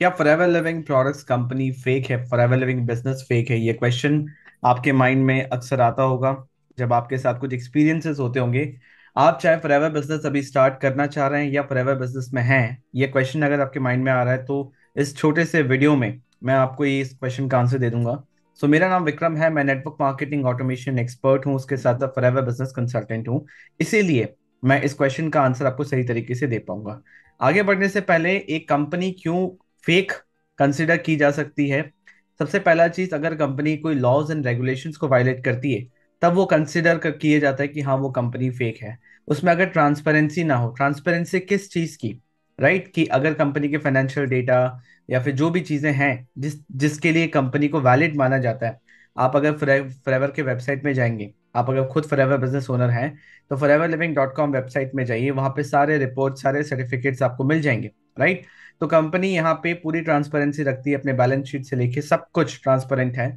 क्या forever living products company fake है, forever living business fake है? ये क्वेश्चन आपके माइंड में अक्सर आता होगा जब आपके साथ कुछ एक्सपीरियंसेस होते होंगे। आप चाहे फॉरएवर बिजनेस अभी स्टार्ट करना चाह रहे हैं या फॉरएवर बिजनेस में हैं, ये क्वेश्चन अगर आपके माइंड में आ रहा है तो इस छोटे से वीडियो में मैं आपको ये इस क्वेश्चन का आंसर दे दूंगा। सो मेरा नाम विक्रम है, मैं नेटवर्क मार्केटिंग ऑटोमेशन एक्सपर्ट हूँ, उसके साथ साथ फॉरएवर बिजनेस कंसल्टेंट हूँ। इसीलिए मैं इस क्वेश्चन का आंसर आपको सही तरीके से दे पाऊंगा। आगे बढ़ने से पहले एक कंपनी क्यों फेक कंसिडर की जा सकती है, सबसे पहला चीज, अगर कंपनी कोई लॉज एंड रेगुलेशंस को वायलेट करती है तब वो कंसिडर कर किए जाता है कि हाँ वो कंपनी फेक है। उसमें अगर ट्रांसपेरेंसी ना हो, ट्रांसपेरेंसी किस चीज की, राइट, कि अगर कंपनी के फाइनेंशियल डेटा या फिर जो भी चीजें हैं जिसके लिए कंपनी को वैलिड माना जाता है। आप अगर फॉरएवर के वेबसाइट में जाएंगे, आप अगर खुद फॉरएवर बिजनेस ओनर हैं तो foreverliving.com वेबसाइट में जाइए, वहां पे सारे रिपोर्ट सारे सर्टिफिकेट्स आपको मिल जाएंगे, राइट। तो कंपनी यहाँ पे पूरी ट्रांसपेरेंसी रखती है, अपने बैलेंस शीट से लेके सब कुछ ट्रांसपेरेंट है।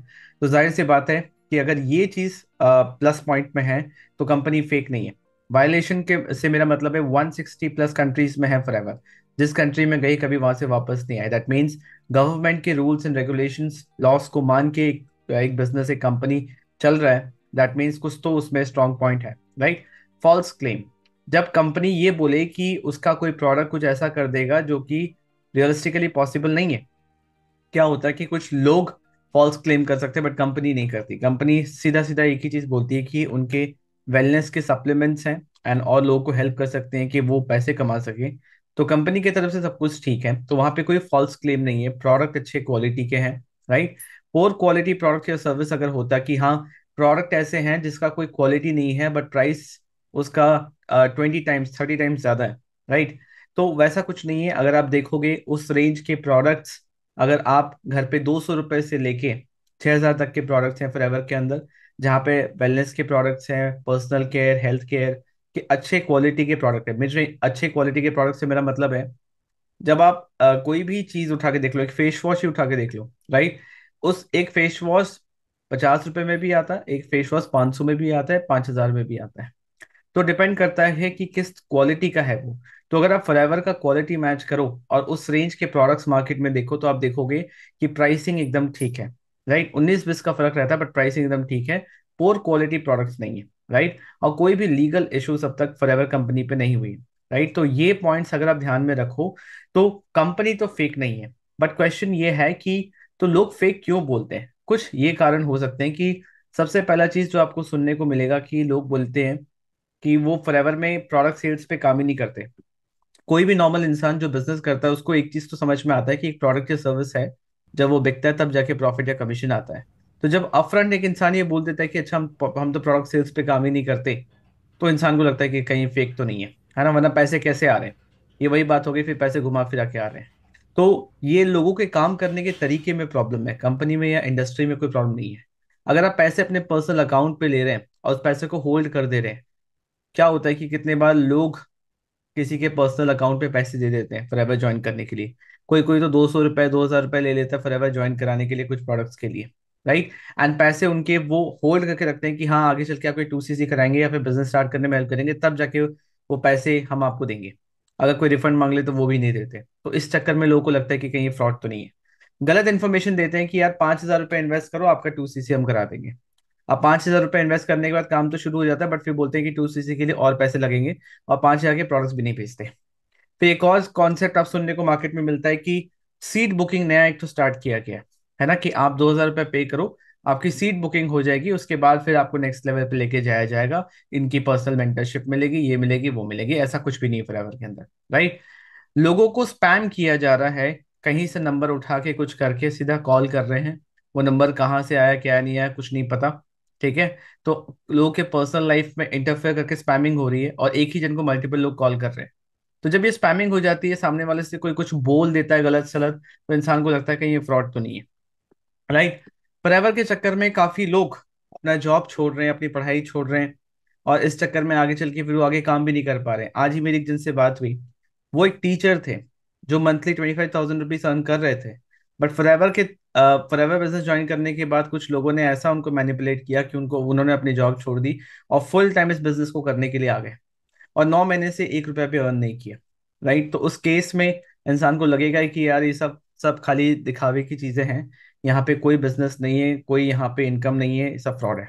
तो जाहिर सी बात है कि अगर ये चीज प्लस पॉइंट में है तो कंपनी फेक नहीं है। वायलेशन के से मेरा मतलब है 160 प्लस कंट्रीज में है फॉरएवर। जिस कंट्री में गई कभी वहां से वापस नहीं आए, दैट मीन्स गवर्नमेंट के रूल्स एंड रेगुलेशंस लॉस को मान के एक बिजनेस एक कंपनी चल रहा है, दैट मीन्स कुछ तो उसमें स्ट्रॉन्ग पॉइंट है, राइट। फॉल्स क्लेम, जब कंपनी ये बोले कि उसका कोई प्रोडक्ट कुछ ऐसा कर देगा जो कि रियलिस्टिकली पॉसिबल नहीं है। क्या होता है कि कुछ लोग फॉल्स क्लेम कर सकते हैं बट कंपनी नहीं करती। कंपनी सीधा सीधा एक ही चीज बोलती है कि उनके वेलनेस के सप्लीमेंट्स हैं एंड और लोगों को हेल्प कर सकते हैं कि वो पैसे कमा सके। तो कंपनी की तरफ से सब कुछ ठीक है, तो वहां पे कोई फॉल्स क्लेम नहीं है, प्रोडक्ट अच्छे क्वालिटी के हैं, राइट। पोर क्वालिटी प्रोडक्ट या सर्विस अगर होता कि हाँ प्रोडक्ट ऐसे हैं जिसका कोई क्वालिटी नहीं है बट प्राइस उसका 20 टाइम्स 30 टाइम्स ज्यादा है, राइट। तो वैसा कुछ नहीं है। अगर आप देखोगे उस रेंज के प्रोडक्ट्स, अगर आप घर पे 200 रुपए से लेके 6,000 तक के प्रोडक्ट्स हैं फॉरएवर के अंदर, जहाँ पे वेलनेस के प्रोडक्ट्स हैं, पर्सनल केयर, हेल्थ केयर के अच्छे क्वालिटी के प्रोडक्ट है। मुझे अच्छे क्वालिटी के प्रोडक्ट से मेरा मतलब है, जब आप कोई भी चीज उठा के देख लो, एक फेस वॉश ही उठा के देख लो, राइट। उस एक फेस वॉश 50 रुपए में भी आता है, एक फेस वॉश 500 में भी आता है, 5,000 में भी आता है। तो डिपेंड करता है कि किस क्वालिटी का है वो। तो अगर आप फॉरएवर का क्वालिटी मैच करो और उस रेंज के प्रोडक्ट्स मार्केट में देखो तो आप देखोगे कि प्राइसिंग एकदम ठीक है, राइट। 19-20 का फर्क रहता है बट प्राइसिंग एकदम ठीक है। पोर क्वालिटी प्रोडक्ट्स नहीं है, राइट। और कोई भी लीगल इश्यूज अब तक फॉरएवर कंपनी पे नहीं हुई, राइट। तो ये पॉइंट्स अगर आप ध्यान में रखो तो कंपनी तो फेक नहीं है। बट क्वेश्चन ये है कि तो लोग फेक क्यों बोलते हैं? कुछ ये कारण हो सकते हैं कि सबसे पहला चीज जो आपको सुनने को मिलेगा कि लोग बोलते हैं कि वो फॉरएवर में प्रोडक्ट सेल्स पे काम ही नहीं करते। कोई भी नॉर्मल इंसान जो बिजनेस करता है उसको एक चीज तो समझ में आता है कि एक प्रोडक्ट या सर्विस है, जब वो बिकता है तब जाके प्रॉफिट या कमीशन आता है। तो जब अपफ्रंट एक इंसान ये बोल देता है कि अच्छा हम तो प्रोडक्ट सेल्स पे काम ही नहीं करते, तो इंसान को लगता है कि कहीं फेक तो नहीं है ना, वरना पैसे कैसे आ रहे हैं? ये वही बात हो गई, फिर पैसे घुमा फिरा के आ रहे हैं। तो ये लोगों के काम करने के तरीके में प्रॉब्लम है, कंपनी में या इंडस्ट्री में कोई प्रॉब्लम नहीं है। अगर आप पैसे अपने पर्सनल अकाउंट पे ले रहे हैं और उस पैसे को होल्ड कर दे रहे हैं, क्या होता है कि कितने बार लोग किसी के पर्सनल अकाउंट पे पैसे दे देते हैं फॉरएवर ज्वाइन करने के लिए। कोई कोई तो 200 रुपए 2,000 रुपए ले लेता है फॉरएवर ज्वाइन कराने के लिए कुछ प्रोडक्ट्स के लिए, राइट। एंड पैसे उनके वो होल्ड करके रखते हैं कि हाँ आगे चल के आप कोई 2CC कराएंगे या फिर बिजनेस स्टार्ट करने में हेल्प करेंगे तब जाके वो पैसे हम आपको देंगे। अगर कोई रिफंड मांग ले तो वो भी नहीं देते। तो इस चक्कर में लोगों को लगता है कि कहीं फ्रॉड तो नहीं है। गलत इन्फॉर्मेशन देते हैं कि यार 5,000 रुपये इन्वेस्ट करो आपका 2CC हम करा देंगे। अब 5,000 रुपये इन्वेस्ट करने के बाद काम तो शुरू हो जाता है बट फिर बोलते हैं कि 2CC के लिए और पैसे लगेंगे, और 5,000 के प्रोडक्ट्स भी नहीं भेजते। फिर एक और कॉन्सेप्ट आप सुनने को मार्केट में मिलता है कि सीट बुकिंग नया एक तो स्टार्ट किया गया है ना, कि आप 2,000 रुपये पे करो, आपकी सीट बुकिंग हो जाएगी, उसके बाद फिर आपको नेक्स्ट लेवल पे लेके जाया जाएगा। इनकी पर्सनल मेंटरशिप मिलेगी, ये मिलेगी वो मिलेगी, ऐसा कुछ भी नहीं है फॉरएवर के अंदर, राइट। लोगों को स्पैम किया जा रहा है, कहीं से नंबर उठा के कुछ करके सीधा कॉल कर रहे हैं। वो नंबर कहाँ से आया क्या नहीं आया कुछ नहीं पता, ठीक है। तो लोगों के पर्सनल लाइफ में इंटरफेयर करके स्पैमिंग हो रही है और एक ही जन को मल्टीपल लोग कॉल कर रहे हैं। तो जब ये स्पैमिंग हो जाती है, सामने वाले से कोई कुछ बोल देता है गलत सलत, तो इंसान को लगता है कहीं ये फ्रॉड तो नहीं है, राइट। फॉरएवर के चक्कर में काफी लोग अपना जॉब छोड़ रहे हैं, अपनी पढ़ाई छोड़ रहे हैं, और इस चक्कर में आगे चल के फिर वो आगे काम भी नहीं कर पा रहे हैं। आज ही मेरी एक जिनसे बात हुई, वो एक टीचर थे जो मंथली 25,000 रुपीज अर्न कर रहे थे। बट फॉरएवर बिजनेस ज्वाइन करने के बाद कुछ लोगों ने ऐसा उनको मैनिपुलेट किया कि उन्होंने अपनी जॉब छोड़ दी और फुल टाइम इस बिजनेस को करने के लिए आ गए, और 9 महीने से 1 रुपया भी अर्न नहीं किया, राइट। तो उस केस में इंसान को लगेगा कि यार ये सब सब खाली दिखावे की चीजें हैं। यहाँ पे कोई बिजनेस नहीं है, कोई यहाँ पे इनकम नहीं है, सब फ्रॉड है।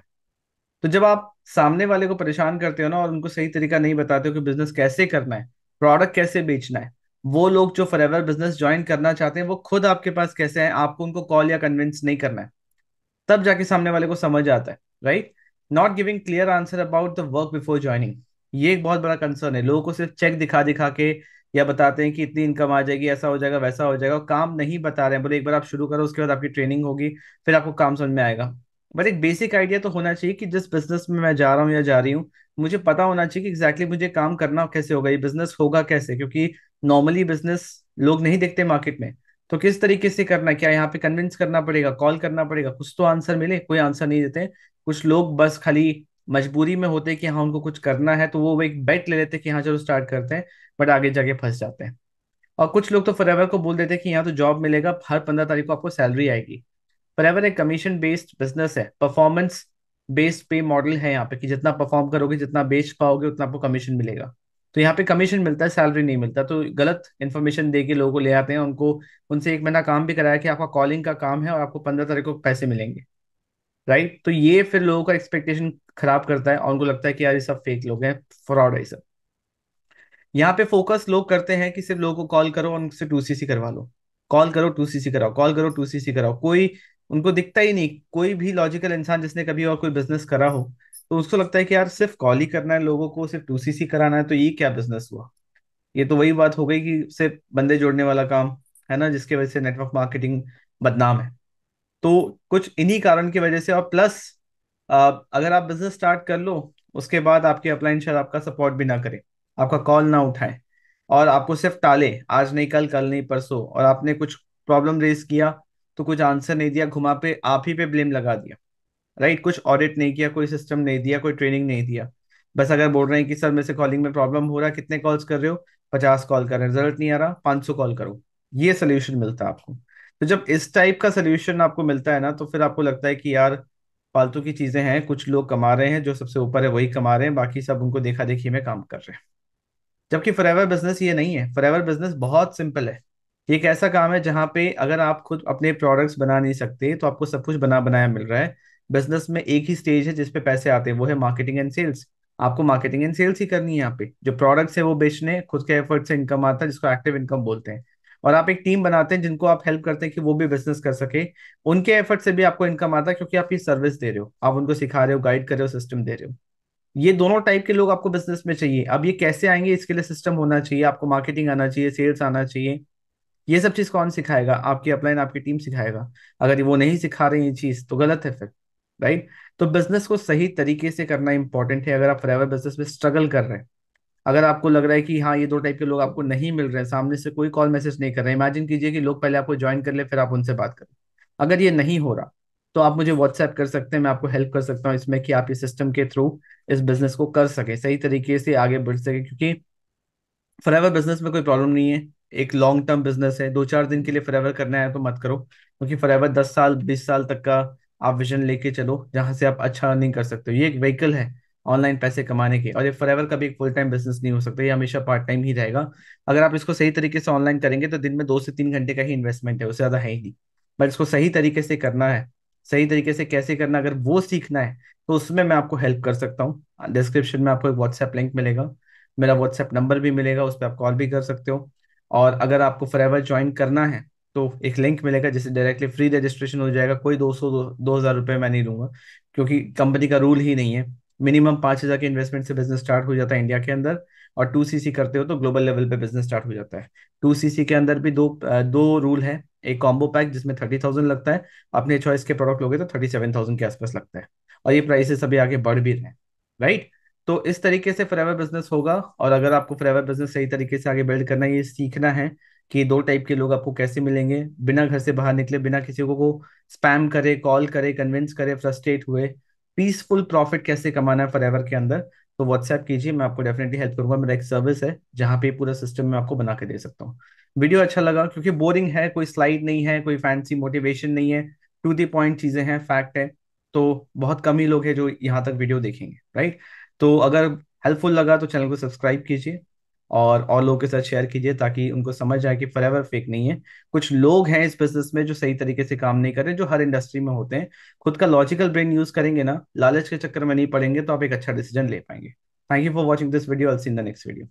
तो जब आप सामने वाले को परेशान करते हो ना और उनको सही तरीका नहीं बताते हो कि बिजनेस कैसे करना है, प्रोडक्ट कैसे बेचना है, वो लोग जो फॉरएवर बिजनेस ज्वाइन करना चाहते हैं वो खुद आपके पास कैसे हैं, आपको उनको कॉल या कन्विंस नहीं करना है, तब जाके सामने वाले को समझ आता है। Right. Not giving clear answer about the work before joining, ये एक बहुत बड़ा कंसर्न है। लोगों को सिर्फ चेक दिखा दिखा के या बताते हैं कि इतनी इनकम आ जाएगी, ऐसा हो जाएगा, वैसा हो जाएगा, और काम नहीं बता रहे हैं। बोले एक बार आप शुरू करो, उसके बाद आपकी ट्रेनिंग होगी, फिर आपको काम समझ में आएगा। बट एक बेसिक आइडिया तो होना चाहिए कि जिस बिजनेस में मैं जा रहा हूँ या जा रही हूँ, मुझे पता होना चाहिए कि एग्जैक्टली मुझे काम करना कैसे होगा, ये बिजनेस होगा कैसे, क्योंकि नॉर्मली बिजनेस लोग नहीं देखते मार्केट में। तो किस तरीके से करना है, क्या यहाँ पे कन्विंस करना पड़ेगा, कॉल करना पड़ेगा, कुछ तो आंसर मिले, कोई आंसर नहीं देते। कुछ लोग बस खाली मजबूरी में होते हैं कि हाँ उनको कुछ करना है, तो वो एक बेट ले लेते हैं कि हाँ चलो स्टार्ट करते हैं, बट आगे जाके फंस जाते हैं। और कुछ लोग तो फॉरएवर को बोल देते हैं कि यहाँ तो जॉब मिलेगा, हर 15 तारीख को आपको सैलरी आएगी। फॉरएवर एक कमीशन बेस्ड बिजनेस है, परफॉर्मेंस बेस्ड पे मॉडल है यहाँ पे, कि जितना परफॉर्म करोगे, जितना बेच पाओगे, उतना आपको कमीशन मिलेगा। तो यहाँ पे कमीशन मिलता है, सैलरी नहीं मिलता। तो गलत इन्फॉर्मेशन दे के लोगों को ले आते हैं, उनको उनसे 1 महीना काम भी कराया कि आपका कॉलिंग का काम है और आपको 15 तारीख को पैसे मिलेंगे। राइट। तो ये फिर लोगों का एक्सपेक्टेशन खराब करता है और उनको लगता है कि यार ये सब फेक लोग हैं, फ्रॉड है ये सब। यहाँ पे फोकस लोग करते हैं कि सिर्फ लोगों को कॉल करो और उनसे 2CC करवा लो, कॉल करो 2CC कराओ, कॉल करो 2CC कराओ। कोई उनको दिखता ही नहीं, कोई भी लॉजिकल इंसान जिसने कभी और कोई बिजनेस करा हो, तो उसको लगता है कि यार सिर्फ कॉल ही करना है लोगों को, सिर्फ 2CC कराना है, तो ये क्या बिजनेस हुआ। ये तो वही बात हो गई कि सिर्फ बंदे जोड़ने वाला काम है ना, जिसके वजह से नेटवर्क मार्केटिंग बदनाम है। तो कुछ इन्हीं कारण की वजह से, और प्लस अगर आप बिजनेस स्टार्ट कर लो, उसके बाद आपके अपलाइन शायद आपका सपोर्ट भी ना करे, आपका कॉल ना उठाए, और आपको सिर्फ टाले, आज नहीं कल, कल नहीं परसों, और आपने कुछ प्रॉब्लम रेज किया तो कुछ आंसर नहीं दिया, घुमा पे आप ही पे ब्लेम लगा दिया। राइट। कुछ ऑडिट नहीं किया, कोई सिस्टम नहीं दिया, कोई ट्रेनिंग नहीं दिया। बस अगर बोल रहे हैं कि सर मेरे से कॉलिंग में प्रॉब्लम हो रहा है, कितने कॉल्स कर रहे हो, 50 कॉल कर रहे हैं, रिजल्ट नहीं आ रहा, 500 कॉल करो, ये सोल्यूशन मिलता है आपको। तो जब इस टाइप का सोल्यूशन आपको मिलता है ना, तो फिर आपको लगता है कि यार फालतू की चीजें हैं, कुछ लोग कमा रहे हैं, जो सबसे ऊपर है वही कमा रहे हैं, बाकी सब उनको देखा देखी में काम कर रहे हैं। जबकि फॉरएवर बिजनेस ये नहीं है। फॉरएवर बिजनेस बहुत सिंपल है। ये एक ऐसा काम है जहां पे अगर आप खुद अपने प्रोडक्ट्स बना नहीं सकते, तो आपको सब कुछ बना बनाया मिल रहा है। बिजनेस में एक ही स्टेज है जिसपे पैसे आते हैं, वो है मार्केटिंग एंड सेल्स। आपको मार्केटिंग एंड सेल्स ही करनी है यहाँ पे। जो प्रोडक्ट्स है वो बेचने, खुद के एफर्ट से इनकम आता है, जिसको एक्टिव इनकम बोलते हैं। और आप एक टीम बनाते हैं जिनको आप हेल्प करते हैं कि वो भी बिजनेस कर सके। उनके एफर्ट से भी आपको इनकम आता है, क्योंकि आप ये सर्विस दे रहे हो, आप उनको सिखा रहे हो, गाइड कर रहे हो, सिस्टम दे रहे हो। ये दोनों टाइप के लोग आपको बिजनेस में चाहिए। अब ये कैसे आएंगे, इसके लिए सिस्टम होना चाहिए, आपको मार्केटिंग आना चाहिए, सेल्स आना चाहिए। ये सब चीज कौन सिखाएगा? आपकी अपलाइन, आपकी टीम सिखाएगा। अगर वो नहीं सिखा रही ये चीज, तो गलत है फिर। राइट। तो बिजनेस को सही तरीके से करना इंपॉर्टेंट है। अगर आप फॉरएवर बिजनेस में स्ट्रगल कर रहे हैं, अगर आपको लग रहा है कि हाँ ये दो टाइप के लोग आपको नहीं मिल रहे हैं, सामने से कोई कॉल मैसेज नहीं कर रहे हैं, इमेजिन कीजिए कि लोग पहले आपको ज्वाइन कर ले, फिर आप उनसे बात करें। अगर ये नहीं हो रहा, तो आप मुझे व्हाट्सएप कर सकते हैं, मैं आपको हेल्प कर सकता हूँ इसमें कि आप इस सिस्टम के थ्रू इस बिजनेस को कर सके, सही तरीके से आगे बढ़ सके। क्योंकि फॉरएवर बिजनेस में कोई प्रॉब्लम नहीं है, एक लॉन्ग टर्म बिजनेस है। 2-4 दिन के लिए फॉरएवर करना है तो मत करो, क्योंकि फॉरएवर 10 साल 20 साल तक का आप विजन लेके चलो, जहां से आप अच्छा अर्निंग कर सकते हो। ये एक व्हीकल है ऑनलाइन पैसे कमाने के, और ये फॉरएवर कभी एक फुल टाइम बिजनेस नहीं हो सकता, ये हमेशा पार्ट टाइम ही रहेगा। अगर आप इसको सही तरीके से ऑनलाइन करेंगे तो दिन में 2 से 3 घंटे का ही इन्वेस्टमेंट है, उससे ज्यादा है ही नहीं। बट इसको सही तरीके से करना है, सही तरीके से कैसे करना, अगर वो सीखना है, तो उसमें मैं आपको हेल्प कर सकता हूँ। डिस्क्रिप्शन में आपको एक व्हाट्सएप लिंक मिलेगा, मेरा व्हाट्सएप नंबर भी मिलेगा, उस पर आप कॉल भी कर सकते हो। और अगर आपको फॉरएवर ज्वाइन करना है, तो एक लिंक मिलेगा जिससे डायरेक्टली फ्री रजिस्ट्रेशन हो जाएगा। कोई 200-2,000 रुपये मैं नहीं लूंगा, क्योंकि कंपनी का रूल ही नहीं है। मिनिमम 5,000 के इन्वेस्टमेंट से बिजनेस स्टार्ट हो जाता है इंडिया के अंदर। और 2CC करते हो तो ग्लोबल लेवल पे बिजनेस स्टार्ट हो जाता है। 2CC के अंदर भी दो रूल है। एक कॉम्बो पैक जिसमें 30,000 लगता है, अपने चॉइस के प्रोडक्ट लोगे तो 37,000 के आसपास लगता है। और ये प्राइसेस अभी आगे बढ़ भी रहे हैं। राइट। तो इस तरीके से फॉरएवर बिजनेस होगा। और अगर आपको फॉरएवर बिजनेस सही तरीके से आगे बिल्ड करना है, ये सीखना है कि दो टाइप के लोग आपको कैसे मिलेंगे, बिना घर से बाहर निकले, बिना किसी को स्पैम करे, कॉल करे, कन्विंस करे, फ्रस्ट्रेट हुए, पीसफुल प्रॉफिट कैसे कमाना है फॉरएवर के अंदर, तो व्हाट्सएप कीजिए, मैं आपको डेफिनेटली हेल्प करूंगा। मेरा एक सर्विस है जहाँ पे पूरा सिस्टम मैं आपको बना के दे सकता हूँ। वीडियो अच्छा लगा, क्योंकि बोरिंग है, कोई स्लाइड नहीं है, कोई फैंसी मोटिवेशन नहीं है, टू दी पॉइंट चीजें हैं, फैक्ट है। तो बहुत कम ही लोग हैं जो यहाँ तक वीडियो देखेंगे। राइट। तो अगर हेल्पफुल लगा तो चैनल को सब्सक्राइब कीजिए, और लोगों के साथ शेयर कीजिए ताकि उनको समझ आए कि फॉरएवर फेक नहीं है। कुछ लोग हैं इस बिजनेस में जो सही तरीके से काम नहीं कर रहे, जो हर इंडस्ट्री में होते हैं। खुद का लॉजिकल ब्रेन यूज करेंगे ना, लालच के चक्कर में नहीं पड़ेंगे, तो आप एक अच्छा डिसीजन ले पाएंगे। Thank you for watching this video. I will see in the next video.